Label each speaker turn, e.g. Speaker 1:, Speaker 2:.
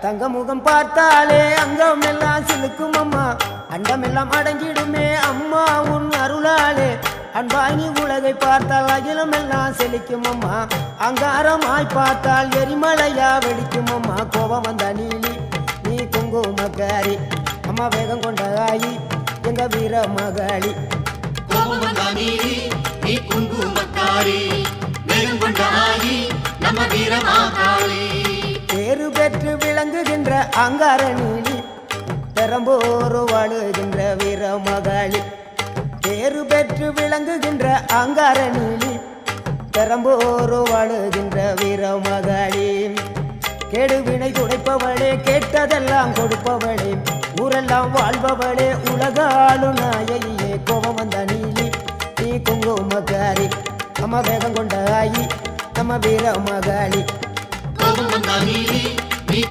Speaker 1: தங்க முகம் பார்த்தாலே அங்கம் எல்லாம் சிலுக்கும் அம்மா அண்டமெல்லாம் அடங்கிடுமே அம்மா உன் அருளாலே அன்பாய் நீ உலகை பார்த்தால் அகிலம் எல்லாம் செழிக்கும் அம்மா அங்காரமாய் பார்த்தால் எரிமலையா வெடிக்கும் அம்மா கோபம் வந்த நீலி நீ குங்குமக்காரி அம்மா வேகம் கொண்ட ஆயி எங்க வீர மகாளி
Speaker 2: கோபம் வந்த நீலி நீ குங்குமக்காரி வேகம் கொண்ட ஆயி நம்ம வீர மகாளி
Speaker 1: பேரு பெற்று விளங்குகின்ற அங்கார நீலி பெரம்போர் வாழுகின்ற வீர மகாளி பேரு பெற்று விளங்குகின்ற அங்கார நீலி பெரம்போர் வாழுகின்ற வீர மகாளி கேடுவினை துடைப்பவளே கேட்டதெல்லாம் கொடுப்பவளே ஊரெல்லாம் வாழ்பவளே உலகாலும் நாயகியே கோபம் வந்த நீலி நீ குங்குமக்காரி அம்மா வேகம் கொண்ட ஆயி நம்ம வீர மகாளி
Speaker 2: கோபம் வந்த நீலி